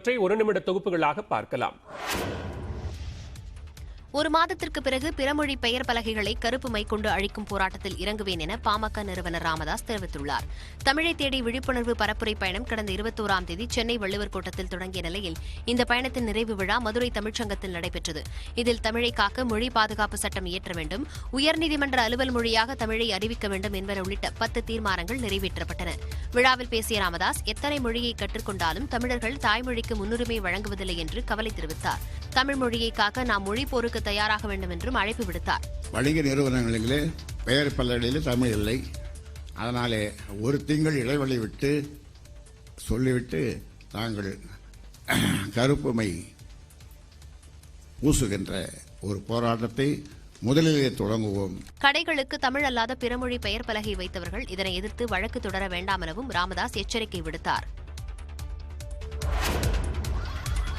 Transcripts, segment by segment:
ஒரு நிமிட தொகுப்புகளாக பார்க்கலாம். ஒரு மாதத்திற்கு பிறகு பிறமொழி பெயர் பலகைகளை கருப்பு மை கொண்டு அழிக்கும் போராட்டத்தில் இறங்குவேன் என பாமக நிறுவனர் ராமதாஸ் தெரிவித்துள்ளார். தமிழை தேடி விழிப்புணர்வு பரப்புரை பயணம் கடந்த 21ஆம் தேதி சென்னை வள்ளுவர் கோட்டத்தில் தொடங்கிய நிலையில் இந்த பயணத்தின் நிறைவு விழா மதுரை தமிழ்ச்சங்கத்தில் நடைபெற்றது. இதில் தமிழை காக்க மொழி பாதுகாப்பு சட்டம் இயற்ற வேண்டும், உயர்நீதிமன்ற அலுவல் மொழியாக தமிழை அறிவிக்க வேண்டும் என்பன உள்ளிட்ட 10 தீர்மானங்கள் நிறைவேற்றப்பட்டன. விழாவில் பேசிய ராமதாஸ், எத்தனை மொழியை கற்றுக்கொண்டாலும் தமிழர்கள் தாய்மொழிக்கு முன்னுரிமை வழங்குவதில்லை என்று கவலை தெரிவித்தார். தமிழ் மொழியை காக்க நாம் மொழி போருக்கு தயாராக வேண்டும் என்றும் அழைப்பு விடுத்தார். வணிக நிறுவனங்களிலே பெயர் பலகைகளில் தமிழ் இல்லை, அதனாலே ஒரு திங்கள் இடைவெளி விட்டு சொல்லிவிட்டு நாங்கள் கருப்பு மை பூசுகின்ற ஒரு போராட்டத்தை முதலிலே தொடங்குவோம். கடைகளுக்கு தமிழ் அல்லாத பிறமொழி பெயர் பலகை வைத்தவர்கள் இதனை எதிர்த்து வழக்கு தொடர வேண்டாம் எனவும் ராமதாஸ் எச்சரிக்கை விடுத்தார்.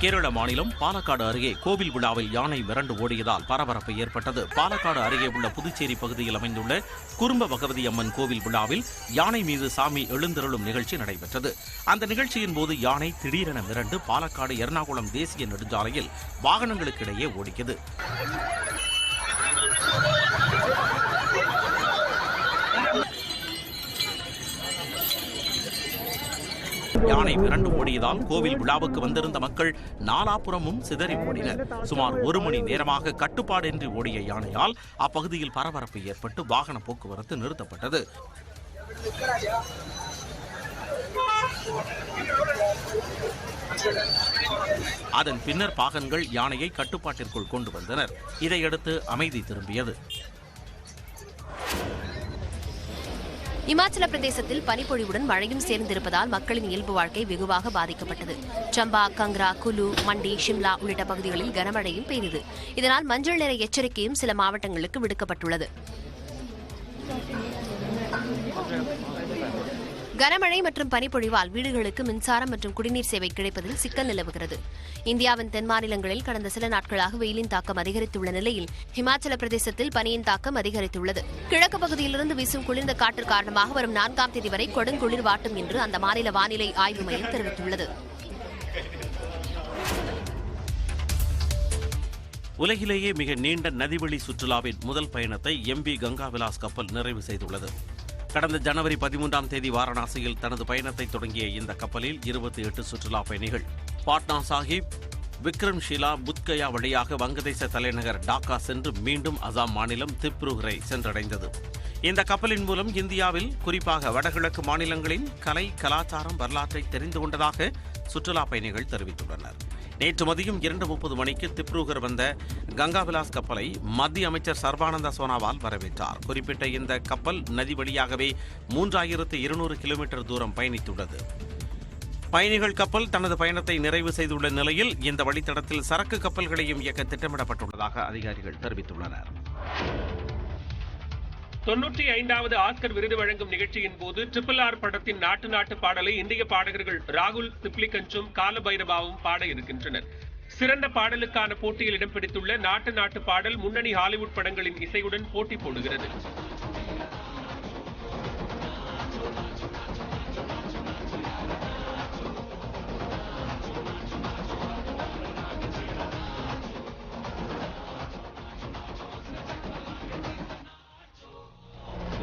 கேரள மாநிலம் பாலக்காடு அருகே கோவில் விழாவில் யானை மிரண்டு ஓடியதால் பரபரப்பு ஏற்பட்டது. பாலக்காடு அருகே உள்ள புதுச்சேரி பகுதியில் அமைந்துள்ள குறும்ப பகவதி அம்மன் கோவில் விழாவில் யானை மீது சாமி எழுந்தருளும் நிகழ்ச்சி நடைபெற்றது. அந்த நிகழ்ச்சியின் போது யானை திடீரென மிரண்டு பாலக்காடு எர்ணாகுளம் தேசிய நெடுஞ்சாலையில் வாகனங்களுக்கிடையே ஓடியது. யானை மிரண்டு ஓடியதால் கோவில் விழாவுக்கு வந்திருந்த மக்கள் நாலாபுறமும் சிதறி ஓடினர். சுமார் 1 மணி நேரமாக கட்டுப்பாடின்றி ஓடிய யானையால் அப்பகுதியில் பரபரப்பு ஏற்பட்டு வாகன போக்குவரத்து நிறுத்தப்பட்டது. அதன் பின்னர் பாகன்கள் யானையை கட்டுப்பாட்டிற்குள் கொண்டு வந்தனர். இதையடுத்து அமைதி திரும்பியது. இமாச்சல பிரதேசத்தில் பனிப்பொழிவுடன் மழையும் சேர்ந்திருப்பதால் மக்களின் இயல்பு வாழ்க்கை வெகுவாக பாதிக்கப்பட்டது. சம்பா, கங்ரா, குலு, மண்டி, ஷிம்லா உள்ளிட்ட பகுதிகளில் கனமழையும் பெய்தது. இதனால் மஞ்சள் நிற எச்சரிக்கையும் சில மாவட்டங்களுக்கு விடுக்கப்பட்டுள்ளது. கனமழை மற்றும் பனிப்பொழிவால் வீடுகளுக்கு மின்சாரம் மற்றும் குடிநீர் சேவை கிடைப்பதில் சிக்கல் நிலவுகிறது. இந்தியாவின் தென் மாநிலங்களில் கடந்த சில நாட்களாக வெயிலின் தாக்கம் அதிகரித்துள்ள நிலையில் இமாச்சல பிரதேசத்தில் பனியின் தாக்கம் அதிகரித்துள்ளது. கிழக்கு பகுதியிலிருந்து வீசும் குளிர்ந்த காற்று காரணமாக வரும் 4ஆம் தேதி வரை கொடுங்குளிர் வாட்டும் என்று அந்த மாநில வானிலை ஆய்வு மையம் தெரிவித்துள்ளது. உலகிலேயே மிக நீண்ட நதிவழி சுற்றுலாவின் முதல் பயணத்தை MV கங்கா விலாஸ் கப்பல் நிறைவு செய்துள்ளது. கடந்த ஜனவரி 13ஆம் தேதி வாரணாசியில் தனது பயணத்தை தொடங்கிய இந்த கப்பலில் 28 சுற்றுலா பயணிகள் பாட்னா சாஹிப், விக்ரம்ஷீலா, புத்கயா வழியாக வங்கதேச தலைநகர் டாக்கா சென்று மீண்டும் அசாம் மாநிலம் திப்ருகரை சென்றடைந்தது. இந்த கப்பலின் மூலம் இந்தியாவில் குறிப்பாக வடகிழக்கு மாநிலங்களின் கலை, கலாச்சாரம், வரலாற்றை தெரிந்து கொண்டதாக சுற்றுலா பயணிகள் தெரிவித்துள்ளனர். நேற்று மதியம் 2:30 மணிக்கு திப்ருகர் வந்த கங்கா விலாஸ் கப்பலை மத்திய அமைச்சர் சர்பானந்த சோனாவால் வரவேற்றார். குறிப்பிட்ட இந்த கப்பல் நதி வழியாகவே 3200 கிலோமீட்டர் தூரம் பயணித்துள்ளது. பயணிகள் கப்பல் தனது பயணத்தை நிறைவு செய்துள்ள நிலையில் இந்த வழித்தடத்தில் சரக்கு கப்பல்களையும் இயக்க திட்டமிடப்பட்டுள்ளதாக அதிகாரிகள் தெரிவித்துள்ளனர். 95வது ஆஸ்கர் விருது வழங்கும் நிகழ்ச்சியின் போது RRR படத்தின் நாட்டு பாடலை இந்திய பாடகர்கள் ராகுல் சிப்லிகஞ்சும் காலபைரவாவும் பாட இருக்கின்றனர். சிறந்த பாடலுக்கான போட்டியில் இடம் பிடித்துள்ள நாட்டு பாடல் முன்னணி ஹாலிவுட் படங்களின் இசையுடன் போட்டி போடுகிறது.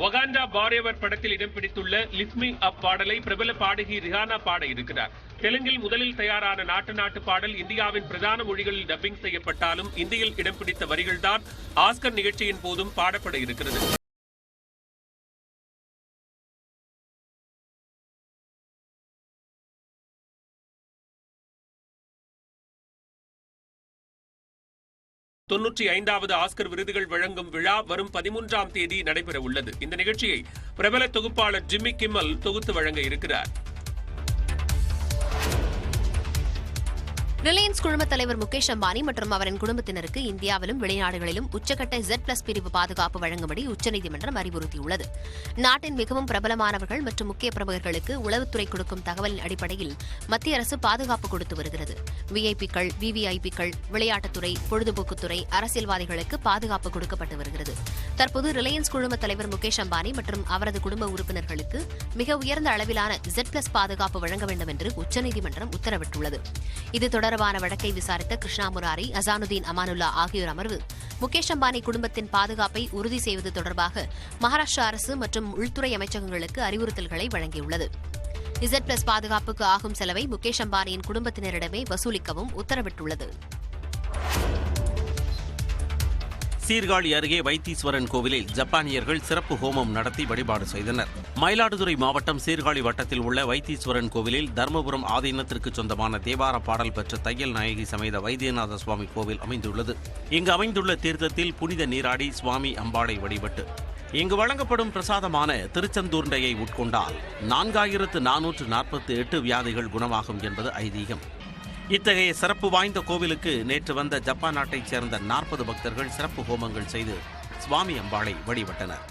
வகாண்டா பாரியவர் படத்தில் இடம் பிடித்துள்ள லிஃப்ட் மீ அப் பாடலை பிரபல பாடகி ரிஹானா பாட இருக்கிறார். தெலுங்கில் முதலில் தயாரான நாட்டு பாடல் இந்தியாவின் பிரதான மொழிகளில் டப்பிங் செய்யப்பட்டாலும் இந்தியில் இடம் பிடித்த வரிகள்தான் ஆஸ்கர் நிகழ்ச்சியின் போதும் பாடப்பட இருக்கிறது. வது ஆஸ்கர் விருதுகள் வழங்கும் விழா வரும் 13ஆம் தேதி நடைபெற உள்ளது. இந்த நிகழ்ச்சியை பிரபல தொகுப்பாளர் ஜிம்மி கிம்மல் தொகுத்து வழங்க இருக்கிறார். ரிலையன்ஸ் குழும தலைவர் முகேஷ் அம்பானி மற்றும் அவரின் குடும்பத்தினருக்கு இந்தியாவிலும் வெளிநாடுகளிலும் உச்சகட்ட Z+ பிரிவு பாதுகாப்பு வழங்கும்படி உச்சநீதிமன்றம் அறிவுறுத்தியுள்ளது. நாட்டின் மிகவும் பிரபலமானவர்கள் மற்றும் முக்கிய பிரமுகர்களுக்கு உளவுத்துறை கொடுக்கும் தகவலின் அடிப்படையில் மத்திய அரசு பாதுகாப்பு கொடுத்து வருகிறது. விஐபிக்கள், விவிஐபிக்கள், விளையாட்டுத்துறை, பொழுதுபோக்குத்துறை, அரசியல்வாதிகளுக்கு பாதுகாப்பு கொடுக்கப்பட்டு வருகிறது. தற்போது ரிலையன்ஸ் குழும தலைவர் முகேஷ் அம்பானி மற்றும் அவரது குடும்ப உறுப்பினர்களுக்கு மிக உயர்ந்த அளவிலான Z+ பாதுகாப்பு வழங்க வேண்டும் என்று உச்சநீதிமன்றம் உத்தரவிட்டுள்ளது. இது தொடர்பான வழக்கை விசாரித்த கிருஷ்ணா முராரி, அசானுதீன் அமானுல்லா ஆகியோர் அமர்வு முகேஷ் அம்பானி குடும்பத்தின் பாதுகாப்பை உறுதி செய்வது தொடர்பாக மகாராஷ்டிரா அரசு மற்றும் உள்துறை அமைச்சகங்களுக்கு அறிவுறுத்தல்களை வழங்கியுள்ளது. Z+ பாதுகாப்புக்கு ஆகும் செலவை முகேஷ் அம்பானியின் குடும்பத்தினரிடமே வசூலிக்கவும் உத்தரவிட்டுள்ளது. சீர்காழி அருகே வைத்தீஸ்வரன் கோவிலில் ஜப்பானியர்கள் சிறப்பு ஹோமம் நடத்தி வழிபாடு செய்தனர். மயிலாடுதுறை மாவட்டம் சீர்காழி வட்டத்தில் உள்ள வைத்தீஸ்வரன் கோவிலில் தர்மபுரம் ஆதீனத்திற்கு சொந்தமான தேவார பாடல் பெற்ற தையல் நாயகி சமேத வைத்தியநாத சுவாமி கோவில் அமைந்துள்ளது. இங்கு அமைந்துள்ள தீர்த்தத்தில் புனித நீராடி சுவாமி அம்பாளை வழிபட்டு இங்கு வழங்கப்படும் பிரசாதமான திருச்செந்தூர்ண்டையை உட்கொண்டால் 4448 வியாதிகள் குணமாகும் என்பது ஐதீகம். இத்தகைய சிறப்பு வாய்ந்த கோவிலுக்கு நேற்று வந்த ஜப்பான் நாட்டைச் சேர்ந்த 40 பக்தர்கள் சிறப்பு ஹோமங்கள் செய்து சுவாமி அம்பாளை வழிபட்டனர்.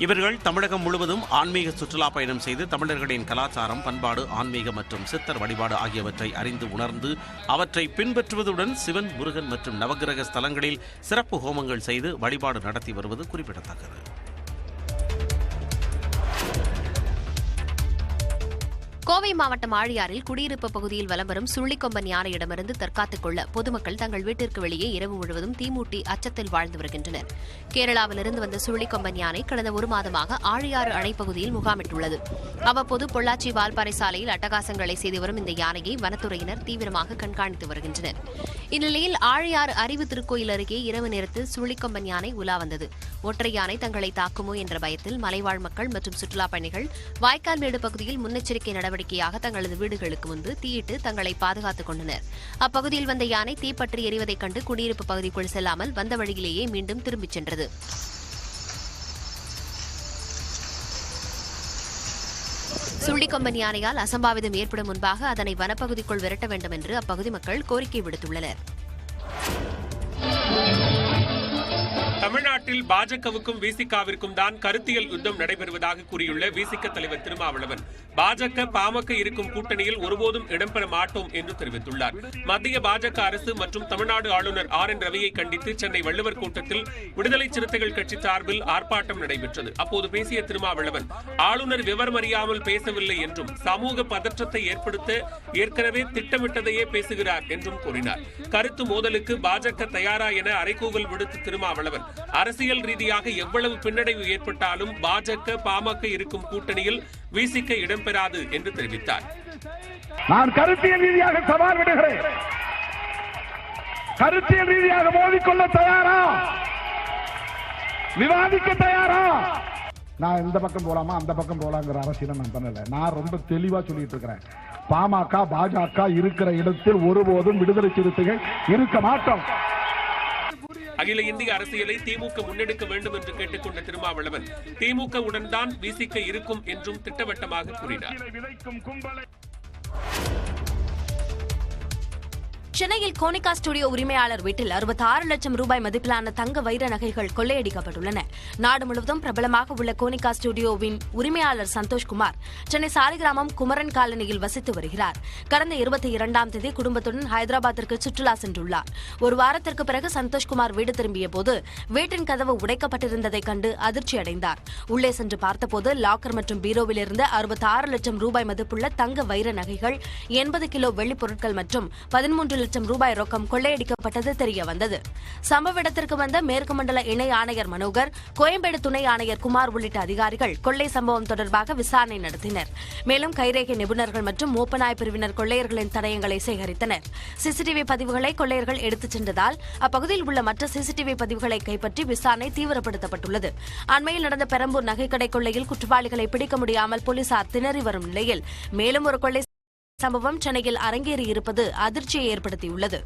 இவர்கள் தமிழகம் முழுவதும் ஆன்மீக சுற்றுலா பயணம் செய்து தமிழர்களின் கலாச்சாரம், பண்பாடு, ஆன்மீக மற்றும் சித்தர் வழிபாடு ஆகியவற்றை அறிந்து உணர்ந்து அவற்றை பின்பற்றுவதுடன் சிவன், முருகன் மற்றும் நவகிரக ஸ்தலங்களில் சிறப்பு ஹோமங்கள் செய்து வழிபாடு நடத்தி வருவது குறிப்பிடத்தக்கது. கோவை மாவட்டம் ஆழியாறில் குடியிருப்பு பகுதியில் வலம் வரும் சுள்ளிக்கொம்பன் யானையிடமிருந்து தற்காத்துக் கொள்ள பொதுமக்கள் தங்கள் வீட்டிற்கு வெளியே இரவு முழுவதும் தீமூட்டி அச்சத்தில் வாழ்ந்து வருகின்றனர். கேரளாவிலிருந்து வந்த சுள்ளிக்கொம்பன் யானை கடந்த ஒரு மாதமாக ஆழியாறு அணைப்பகுதியில் முகாமிட்டுள்ளது. அவ்வப்போது பொள்ளாச்சி வால்பாறை சாலையில் அட்டகாசங்களை செய்து வரும் இந்த யானையை வனத்துறையினர் தீவிரமாக கண்காணித்து வருகின்றனர். இந்நிலையில் ஆழியாறு அறிவு திருக்கோயில் அருகே இரவு நேரத்தில் சுள்ளிக்கொம்பன் யானை உலா வந்தது. ஒற்றை யானை தங்களை தாக்குமோ என்ற பயத்தில் மலைவாழ் மக்கள் மற்றும் சுற்றுலாப் பயணிகள் வாய்க்கால்மேடு பகுதியில் முன்னெச்சரிக்கை நடவடிக்கையாக தங்களது வீடுகளுக்கு முன்பு தீயிட்டு தங்களை பாதுகாத்துக் கொண்டனர். அப்பகுதியில் வந்த யானை தீப்பற்றி எரிவதைக் கண்டு குடியிருப்பு பகுதிக்குள் செல்லாமல் வந்த வழியிலேயே மீண்டும் திரும்பிச் சென்றது. சுள்ளிக்கொம்பன் யானையால் அசம்பாவிதம் ஏற்படும் முன்பாக அதனை வனப்பகுதிக்குள் விரட்ட வேண்டும் என்று அப்பகுதி மக்கள் கோரிக்கை விடுத்துள்ளனர். தமிழ்நாட்டில் பாஜகவுக்கும் விசிகாவிற்கும் தான் கருத்தியல் யுத்தம் நடைபெறுவதாக கூறியுள்ள விசிக தலைவர் திருமாவளவன் பாஜக, பாமக இருக்கும் கூட்டணியில் ஒருபோதும் இடம்பெற மாட்டோம் என்று தெரிவித்துள்ளார். மத்திய பாஜக அரசு மற்றும் தமிழ்நாடு ஆளுநர் RN ரவியை கண்டித்து சென்னை வள்ளுவர் கூட்டத்தில் விடுதலை சிறுத்தைகள் கட்சி சார்பில் ஆர்ப்பாட்டம் நடைபெற்றது. அப்போது பேசிய திருமாவளவன் ஆளுநர் விவரமறியாமல் பேசவில்லை என்றும் சமூக பதற்றத்தை ஏற்படுத்த ஏற்கனவே திட்டமிட்டதையே பேசுகிறார் என்றும் கூறினார். கருத்து மோதலுக்கு பாஜக தயாரா என அறைகூவல் விடுத்த திருமாவளவன் அரசியல் ரீதியாக எவ்வளவு பின்னடைவு ஏற்பட்டாலும் பாஜக, பாமக இருக்கும் கூட்டணியில் விசிக இடம்பெறாது என்று தெரிவித்தார். நான் கருத்தியல் ரீதியாக சவால் விடுகிறேன். கருத்தியல் ரீதியாக மோதிக்கொள்ள தயாரா? விவாதிக்க தயாரா? நான் இந்த பக்கம் போலாமா அந்த பக்கம் போலாங்கிற அரசியலை நான் பண்ணல. நான் ரொம்ப தெளிவா சொல்லிட்டு இருக்கிறேன். பாமக, பாஜக இருக்கிற இடத்தில் ஒருபோதும் விடுதலை சிறுத்தைகள் இருக்க மாட்டோம். அகில இந்திய அரசியலை திமுக முன்னெடுக்க வேண்டும் என்று கேட்டுக்கொண்ட திருமாவளவன் திமுகவுடன் தான் விசிக இருக்கும் என்றும் திட்டவட்டமாக கூறினார். சென்னையில் கோனிகா ஸ்டுடியோ உரிமையாளர் வீட்டில் 66 லட்சம் ரூபாய் மதிப்பிலான தங்க வைர நகைகள் கொள்ளையடிக்கப்பட்டுள்ளன. நாடு முழுவதும் பிரபலமாக உள்ள கோனிகா ஸ்டுடியோவின் உரிமையாளர் சந்தோஷ்குமார் சென்னை சாலிகிராமம் குமரன் காலனியில் வசித்து வருகிறார். கடந்த 22ஆம் தேதி குடும்பத்துடன் ஹைதராபாத்திற்கு சுற்றுலா சென்றுள்ளார். ஒரு வாரத்திற்கு பிறகு சந்தோஷ்குமார் வீடு திரும்பிய போது வீட்டின் கதவு உடைக்கப்பட்டிருந்ததைக் கண்டு அதிர்ச்சி அடைந்தார். உள்ளே சென்று பார்த்தபோது லாக்கர் மற்றும் பீரோவில் இருந்த 66 லட்சம் ரூபாய் மதிப்புள்ள தங்க வைர நகைகள், 80 கிலோ வெள்ளிப் பொருட்கள் மற்றும் 13 லட்சம் ரூபாய் ரொக்கம் கொள்ளையடிக்கப்பட்டது தெரிய வந்தது. சம்பவ இடத்திற்கு வந்த மேற்கு மண்டல இணை ஆணையர் மனோகர், கோயம்பேடு துணை ஆணையர் குமார் உள்ளிட்ட அதிகாரிகள் கொள்ளை சம்பவம் தொடர்பாக விசாரணை நடத்தினர். மேலும் கைரேகை நிபுணர்கள் மற்றும் மோப்பநாய் பிரிவினர் கொள்ளையர்களின் தடயங்களை சேகரித்தனர். சிசிடிவி பதிவுகளை கொள்ளையர்கள் எடுத்துச் சென்றதால் அப்பகுதியில் உள்ள மற்ற சிசிடிவி பதிவுகளை கைப்பற்றி விசாரணை தீவிரப்படுத்தப்பட்டுள்ளது. அண்மையில் நடந்த பெரம்பூர் நகைக்கடை கொள்ளையில் குற்றவாளிகளை பிடிக்க முடியாமல் போலீசார் திணறி வரும் நிலையில் மேலும் ஒரு கொள்ளை சம்பவம் சென்னையில் அரங்கேறியிருப்பது அதிர்ச்சியை ஏற்படுத்தியுள்ளது.